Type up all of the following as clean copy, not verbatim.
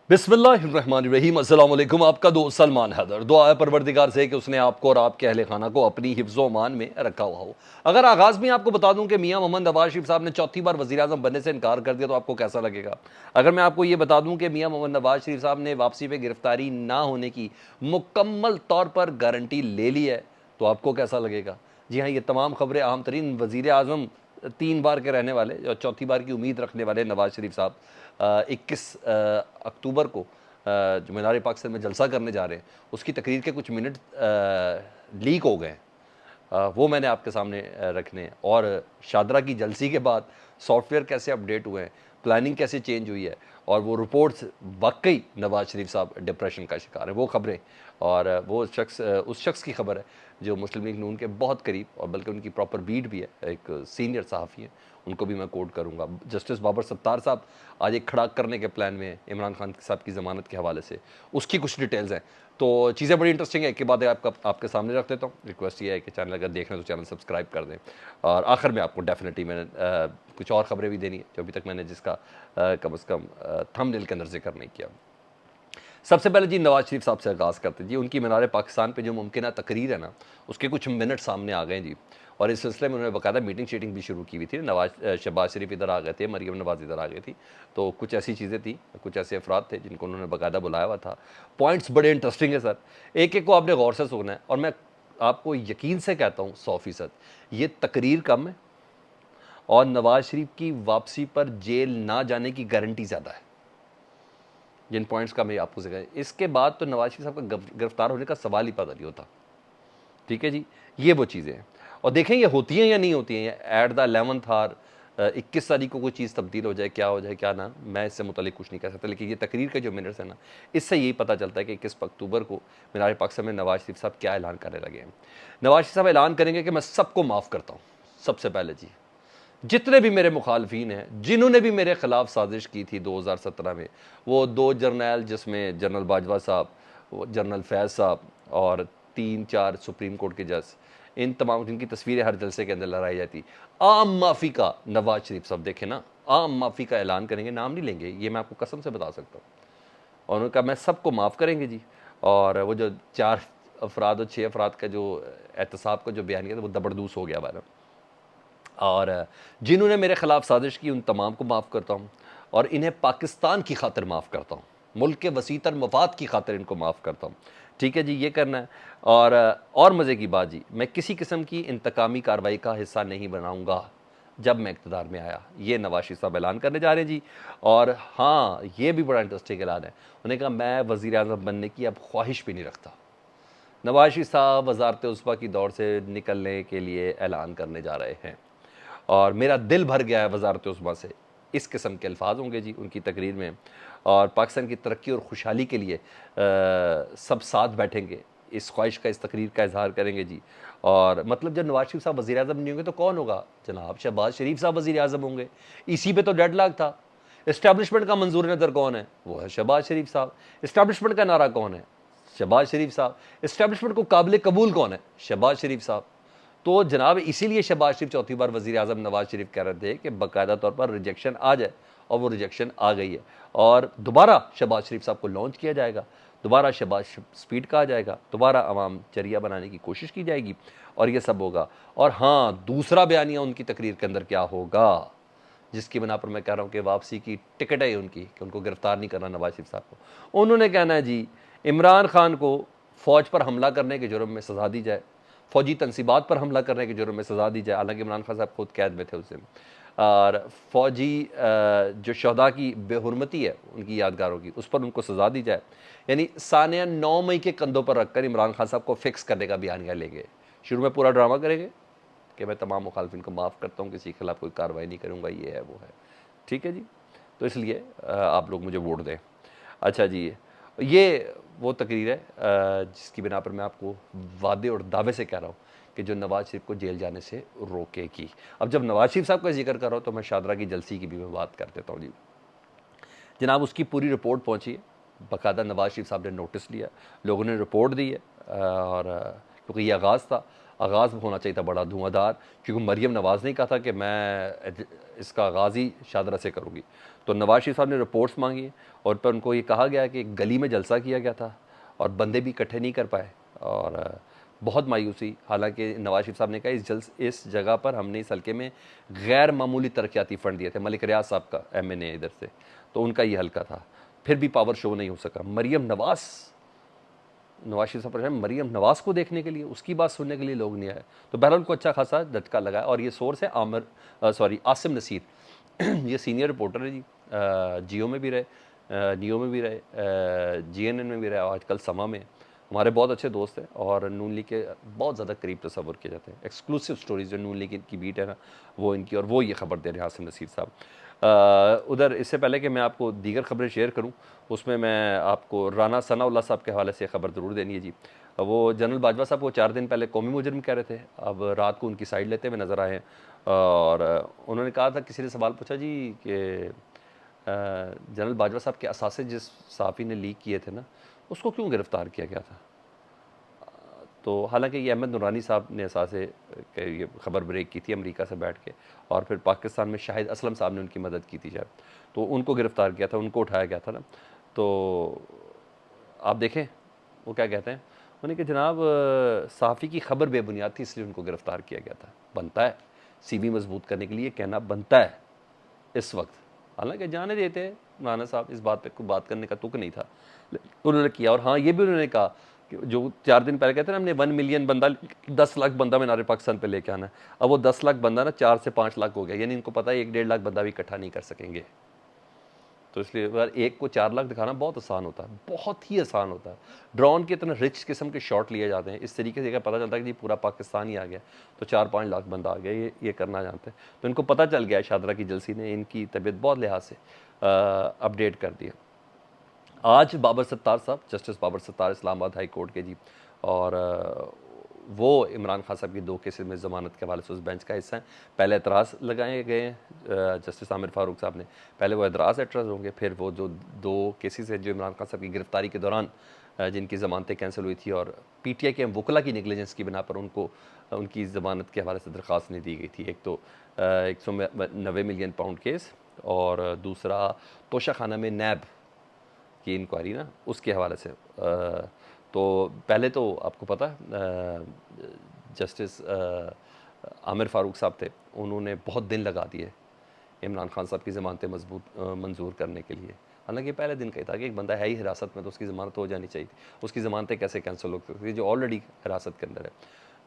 बिस्मिल्लाहिर्रहमानिर्रहीम। अस्सलाम वालेकुम। आपका दोस्त सलमान हैदर। दुआ है परवरदिगार से कि उसने आपको और आपके अहले खाना को अपनी हिफ्ज़ो अमान में रखा हुआ हो। अगर आगाज़ में आपको बता दूं कि मियां मोहम्मद नवाज शरीफ साहब ने चौथी बार वज़ीर आज़म बनने से इनकार कर दिया तो आपको कैसा लगेगा? अगर मैं आपको ये बता दूं कि मियां मोहम्मद नवाज शरीफ साहब ने वापसी पे गिरफ्तारी ना होने की मुकम्मल तौर पर गारंटी ले ली है तो आपको कैसा लगेगा? जी हाँ, ये तमाम खबरें अहम तरीन वज़ीर आज़म 3 बार के रहने वाले और चौथी बार की उम्मीद रखने वाले नवाज शरीफ साहब 21 अक्टूबर को जो मीनार पाकिस्तान में जलसा करने जा रहे हैं उसकी तकरीर के कुछ मिनट लीक हो गए हैं। वो मैंने आपके सामने रखने हैं। और शादरा की जलसी के बाद सॉफ्टवेयर कैसे अपडेट हुए हैं, प्लानिंग कैसे चेंज हुई है और वो रिपोर्ट्स वाकई नवाज शरीफ साहब डिप्रेशन का शिकार है, वो खबरें। और वो शख्स उस शख्स की खबर है जो मुस्लिम लीग नून के बहुत करीब और बल्कि उनकी प्रॉपर बीट भी है, एक सीनियर सहाफ़ी है, उनको भी मैं कोट करूँगा। जस्टिस बाबर सत्तार साहब आज एक खड़ा करने के प्लान में इमरान खान साहब की ज़मानत के हवाले से, उसकी कुछ डिटेल्स हैं। तो चीज़ें बड़ी इंटरेस्टिंग है। एक के बाद आपके सामने रख देता हूँ। रिक्वेस्ट ये है कि चैनल अगर देख रहे हैं तो चैनल सब्सक्राइब कर दें। और आखिर में आपको डेफिनेटली मैंने कुछ और खबरें भी देनी है जो अभी तक मैंने जिसका कम से कम थंबनेल के अंदर जिक्र नहीं किया। सबसे पहले जी नवाज शरीफ साहब से आगाज़ करते हैं जी। उनकी मीनार पाकिस्तान पे जो मुमकिन तकरीर है ना, उसके कुछ मिनट सामने आ गए जी। और इस सिलसिले में उन्होंने बाकायदा मीटिंग शीटिंग भी शुरू की हुई थी। शहबाज शरीफ इधर आ गए थे, मरीम नवाज इधर आ गई थी। तो कुछ ऐसी चीज़ें थी, कुछ ऐसे अफराद थे जिनको उन्होंने बाकायदा बुलाया हुआ था। पॉइंट्स बड़े इंटरेस्टिंग है सर, एक एक को आपने गौर से सुनना है। और मैं आपको यकीन से कहता हूँ 100% ये तकरीर कम है और नवाज शरीफ की वापसी पर जेल ना जाने की गारंटी ज़्यादा है। जिन पॉइंट्स का मैं आपको जिक्र, इसके बाद तो नवाज शरीफ साहब का गिरफ्तार होने का सवाल ही पैदा नहीं होता। ठीक है जी, ये वो चीज़ें हैं। और देखें ये होती हैं या नहीं होती हैं। एट द 11th आवर 21 तारीख को कोई चीज़ तब्दील हो जाए, क्या हो जाए क्या ना, मैं इससे मुतालिक कुछ नहीं कह सकता। लेकिन ये तकरीर के जो मिनट्स हैं ना, इससे यही पता चलता है कि 21 अक्टूबर को मीनार पाकिस्तान में नवाज शरीफ साहब क्या ऐलान करने लगे हैं। नवाज शरीफ साहब ऐलान करेंगे कि मैं सबको माफ़ करता हूँ। सबसे पहले जी, जितने भी मेरे मुखालफीन हैं, जिन्होंने भी मेरे खिलाफ साजिश की थी 2017 में, वो 2 जर्नैल जिसमें जनरल बाजवा साहब, जनरल फैज़ साहब और 3-4 सुप्रीम कोर्ट के जज, इन तमाम जिनकी तस्वीरें हर जलसे के अंदर लहराई जाती, आम माफ़ी का नवाज शरीफ साहब देखें ना, आम माफ़ी का ऐलान करेंगे, नाम नहीं लेंगे, ये मैं आपको कसम से बता सकता हूँ। और उन्होंने कहा मैं सबको माफ़ करेंगे जी। और वो जो 4 अफराद और 6 अफराद का जो एहतसाब का जो बयान किया था वो दबरदूस हो गया बार। और जिन्होंने मेरे ख़िलाफ़ साजिश की उन तमाम को माफ़ करता हूँ और इन्हें पाकिस्तान की खातिर माफ़ करता हूँ, मुल्क के वसीतर मफाद की खातिर इनको माफ़ करता हूँ। ठीक है जी, ये करना है। और मज़े की बात जी, मैं किसी किस्म की इंतकामी कार्रवाई का हिस्सा नहीं बनाऊँगा जब मैं इक़्तिदार में आया, ये नवाज शरीफ साहब ऐलान करने जा रहे हैं जी। और हाँ, ये भी बड़ा इंटरेस्टिंग ऐलान है। उन्होंने कहा मैं वज़ीर आज़म बनने की अब ख्वाहिश भी नहीं रखता। नवाज शरीफ साहब वज़ारत उस्मा की दौड़ से निकलने के लिए ऐलान करने जा रहे हैं और मेरा दिल भर गया है वज़ारत उस्मा से, इस किस्म के अल्फाज होंगे जी उनकी तकरीर में। और पाकिस्तान की तरक्की और खुशहाली के लिए सब साथ बैठेंगे, इस ख्वाहिश का, इस तकरीर का इजहार करेंगे जी। और मतलब जब नवाज शरीफ साहब वज़ीर आज़म नहीं होंगे तो कौन होगा जनाब? शहबाज शरीफ साहब वज़ीर आज़म होंगे। इसी पे तो डेडलॉक था। इस्टेब्लिशमेंट का मंजूर नज़र कौन है? वो है शहबाज शरीफ साहब। इस्टेब्लिशमेंट का नारा कौन है? शहबाज शरीफ साहब। इस्टेब्लिशमेंट को काबिल कबूल कौन है? शहबाज शरीफ साहब। तो जनाब इसीलिए शहबाज शरीफ चौथी बार वज़ीर आज़म नवाज शरीफ कह रहे थे कि बाकायदा तौर पर रिजेक्शन आ जाए, और वो रिजेक्शन आ गई है। और दोबारा शहबाज शरीफ साहब को लॉन्च किया जाएगा, दोबारा शहबाज स्पीड कहा जाएगा, दोबारा अवाम जरिया बनाने की कोशिश की जाएगी और ये सब होगा। और हाँ, दूसरा बयानिया उनकी तकरीर के अंदर क्या होगा, जिसकी बिना पर मैं कह रहा हूँ कि वापसी की टिकट है उनकी कि उनको गिरफ्तार नहीं करना नवाज शरीफ साहब को। उन्होंने कहना है जी इमरान खान को फ़ौज पर हमला करने के जुर्म में सज़ा दी जाए, फ़ौजी तनसीबात पर हमला करने के जुर्म में सज़ा दी जाए। हालांकि इमरान खान साहब खुद कैद में थे उस दिन। और फ़ौजी जो शहदा की बेहुरमती है उनकी यादगारों की, उस पर उनको सज़ा दी जाए। यानी सानिया 9 मई के कंधों पर रखकर इमरान खान साहब को फिक्स करने का बयानिया लेंगे। शुरू में पूरा ड्रामा करेंगे कि मैं तमाम मुखालफिन को माफ़ करता हूँ, किसी के खिलाफ कोई कार्रवाई नहीं करूँगा, ये है वो है। ठीक है जी, तो इसलिए आप लोग मुझे वोट दें। अच्छा जी, ये वो तकरीर है जिसकी बिना पर मैं आपको वादे और दावे से कह रहा हूँ कि जो नवाज शरीफ को जेल जाने से रोकेगी। अब जब नवाज शरीफ साहब का जिक्र कर रहा हूँ तो मैं शादरा की जलसी की भी मैं बात कर देता हूँ जी। जनाब उसकी पूरी रिपोर्ट पहुँची है, बाकायदा नवाज शरीफ साहब ने नोटिस लिया, लोगों ने रिपोर्ट दी है। और क्योंकि ये आगाज़ था आगाज़ होना चाहिए था बड़ा धुआंधार, क्योंकि मरीम नवाज़ ने कहा था कि मैं इसका आगाज़ ही शादरा से करूँगी। तो नवाज शरीफ साहब ने रिपोर्ट्स मांगी और पर उनको ये कहा गया कि गली में जलसा किया गया था और बंदे भी इकट्ठे नहीं कर पाए, और बहुत मायूसी। हालांकि नवाज शरीफ साहब ने कहा इस जगह पर हमने इस हल्के में गैर मामूली तरक्याती फ़ंड दिए थे, मलिक रियाज साहब का MNA इधर से, तो उनका ये हल्का था, फिर भी पावर शो नहीं हो सका। नवाज शरीफ साहब परेशान, मरीम नवाज़ को देखने के लिए, उसकी बात सुनने के लिए लोग नहीं आए। तो बहरहाल उनको अच्छा खासा झटका लगा। और ये सोर्स है आसिम नसीर ये सीनियर रिपोर्टर है जी, जियो में भी रहे, नियो में भी रहे, GNN में भी रहे, आजकल समा में। हमारे बहुत अच्छे दोस्त हैं और नून लीग के बहुत ज़्यादा करीब तस्वर किए जाते हैं। एक्सक्लूसिव स्टोरीज जो नून लीग की बीट है ना, वो इनकी, और वो ये खबर दे रहे हैं आसिम नसीर साहब। उधर इससे पहले कि मैं आपको दीगर खबरें शेयर करूं, उसमें मैं आपको राना सनाउल्लाह साहब के हवाले से खबर ज़रूर देनी है जी। वो जनरल बाजवा साहब को 4 दिन पहले कौमी मुजरिम कह रहे थे, अब रात को उनकी साइड लेते हुए नज़र आए हैं। और उन्होंने कहा था, किसी ने सवाल पूछा जी कि जनरल बाजवा साहब के असासे जिस सहाफ़ी ने लीक किए थे ना, उसको क्यों गिरफ़्तार किया गया था। तो हालांकि ये अहमद नूरानी साहब ने असासे ये खबर ब्रेक की थी अमेरिका से बैठ के, और फिर पाकिस्तान में शाहिद असलम साहब ने उनकी मदद की थी शायद, तो उनको गिरफ़्तार किया था, उनको उठाया गया था ना। तो आप देखें वो क्या कहते हैं, उन्होंने कि जनाब सहाफ़ी की खबर बेबुनियाद थी इसलिए उनको गिरफ़्तार किया गया था। बनता है CV मजबूत करने के लिए कहना बनता है इस वक्त। हालांकि जाने देते हैं राना साहब, इस बात पे कोई बात करने का तुक नहीं था, उन्होंने किया। और हाँ, ये भी उन्होंने कहा कि जो 4 दिन पहले कहते हैं ना, हमने 1 मिलियन बंदा, 10 लाख बंदा मीनार पाकिस्तान पे लेके आना है, अब वो 10 लाख बंदा ना 4 से 5 लाख हो गया, यानी इनको पता है 1-1.5 लाख बंदा भी इकट्ठा नहीं कर सकेंगे। तो इसलिए अगर एक को 4 लाख दिखाना बहुत आसान होता है, बहुत ही आसान होता है। ड्रोन के इतने रिच किस्म के शॉट लिए जाते हैं, इस तरीके से अगर पता चलता है कि जी पूरा पाकिस्तान ही आ गया, तो 4-5 लाख बंदा आ गया, ये करना जानते हैं। तो इनको पता चल गया, शादरा की जलसी ने इनकी तबीयत बहुत लिहाज से अपडेट कर दिया। आज बाबर सत्तार साहब, justice Babar Sattar Islamabad high court के जी, और वो इमरान खान साहब की 2 केसेस में ज़मानत के हवाले से उस बेंच का हिस्सा हैं। पहले एतराज़ लगाए गए हैं जस्टिस आमिर फारूक साहब ने, पहले वो एतराज़ होंगे, फिर वो जो 2 केसेस हैं जो इमरान खान साहब की गिरफ्तारी के दौरान जिनकी ज़मानतें कैंसिल हुई थी, और PTI के वकला की निगलिजेंस की बिना पर उनको उनकी ज़मानत के हवाले से दरख्वास्त नहीं दी गई थी। एक तो 190 मिलियन पाउंड केस, और दूसरा तोशा खाना में नैब की इंक्वायरी ना, उसके हवाले से। तो पहले तो आपको पता है जस्टिस आमिर फारूक साहब थे, उन्होंने बहुत दिन लगा दिए इमरान खान साहब की ज़मानतें मंजूर करने के लिए। हालांकि पहले दिन का ही था कि एक बंदा है ही हिरासत में, तो उसकी ज़मानत हो जानी चाहिए थी, उसकी ज़मानतें कैसे कैंसिल हो सकती थी जो ऑलरेडी हिरासत के अंदर है।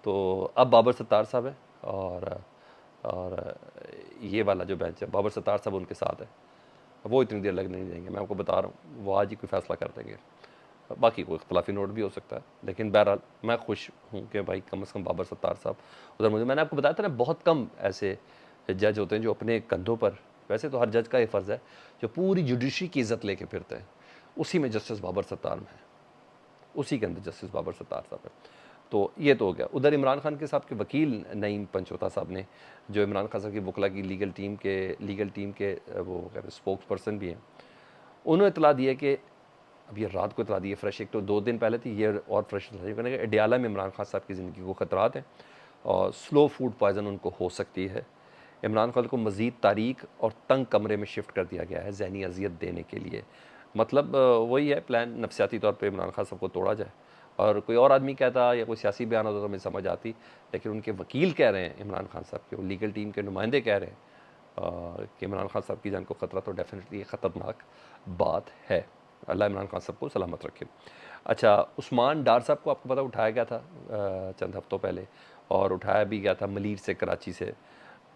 तो अब बाबर सत्तार साहब है, और ये वाला जो बेंच है, बाबर सत्तार साहब उनके साथ है, वो इतनी देर लगने नहीं देंगे, मैं आपको बता रहा हूँ, वो आज ही कोई फैसला कर देंगे। बाकी कोई इख्तलाफी नोट भी हो सकता है, लेकिन बहरहाल मैं खुश हूँ कि भाई कम से कम बाबर सत्तार साहब उधर। मुझे, मैंने आपको बताया था ना, बहुत कम ऐसे जज होते हैं जो अपने कंधों पर, वैसे तो हर जज का ये फ़र्ज़ है, जो पूरी जुडिशरी की इज़्ज़त लेके फिरते हैं, उसी में जस्टिस बाबर सत्तार में है, उसी के अंदर जस्टिस बाबर सत्तार साहब है। तो ये तो हो गया। उधर इमरान खान के साहब के वकील नईम पंचोता साहब ने, जो इमरान खान साहब की वकला की लीगल टीम के वो स्पोक्स पर्सन भी हैं, उन्होंने इतला दी है कि अब ये रात को इतला दी है फ्रेश, एक तो 2 दिन पहले थी, ये और फ्रेश कहने का अडियाला में इमरान खान साहब की ज़िंदगी को ख़तरात हैं और स्लो फूड पॉइज़न उनको हो सकती है। इमरान खान को मज़ीद तारीक और तंग कमरे में शिफ्ट कर दिया गया है ज़हनी अजियत देने के लिए। मतलब वही है प्लान, नफसियाती तौर पर इमरान खान साहब को तोड़ा जाए। और कोई और आदमी कहता या कोई सियासी बयान होता तो मैं समझ आती, लेकिन उनके वकील कह रहे हैं इमरान खान साहब के, वो लीगल टीम के नुमाइंदे कह रहे हैं कि इमरान खान साहब की जान को ख़तरा, तो डेफिनेटली ख़तरनाक बात है। अल्लाह इमरान खान साहब को सलामत रखे। अच्छा, उस्मान डार साहब को आपको पता उठाया गया था चंद हफ्तों पहले, और उठाया भी गया था मलीर से, कराची से।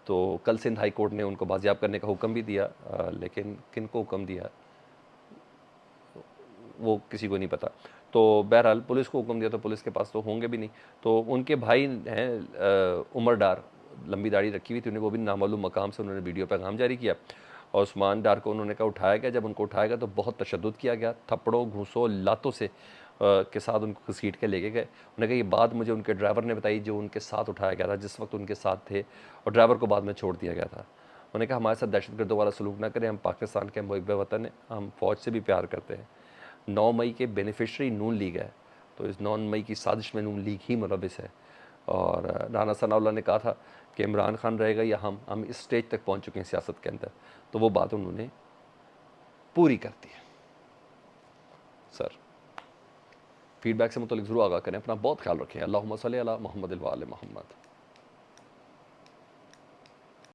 तो कल सिंध हाई कोर्ट ने उनको बाजियाब करने का हुक्म भी दिया, लेकिन किन को हुक्म दिया वो किसी को नहीं पता। तो बहरहाल पुलिस को हुक्म दिया, तो पुलिस के पास तो होंगे भी नहीं। तो उनके भाई हैं उमर डार, लंबी दाढ़ी रखी हुई थी उन्हें, वो भी नामालूम मकाम से उन्होंने वीडियो पैगाम जारी किया, और उस्मान डार को उन्होंने कहा उठाया गया। जब उनको उठाया गया तो बहुत तशद्दुद किया गया, थप्पड़ों, घूंसों, लातों से के साथ उनको घसीट के लेके गए। उन्होंने कहा ये बात मुझे उनके ड्राइवर ने बताई, जो उनके साथ उठाया गया था, जिस वक्त उनके साथ थे, और ड्राइवर को बाद में छोड़ दिया गया था। उन्होंने कहा हमारे साथ दहशतगर्दों वाला सलूक ना करें, हम पाकिस्तान के मुहिब वतन हैं, हम फ़ौज से भी प्यार करते हैं। 9 मई के बेनिफिशरी नून लीग है, तो इस 9 मई की साजिश में नून लीग ही मुलविस है। और राना सनाउल्लाह ने कहा था कि इमरान खान रहेगा या हम इस स्टेज तक पहुंच चुके हैं सियासत के अंदर, तो वो बात उन्होंने पूरी कर दी है। सर फीडबैक से मुतल्लिक ज़रूर आगाह करें, अपना बहुत ख्याल रखें। अल्लाहुम्मा सल्ली अला मुहम्मद व आले मुहम्मद।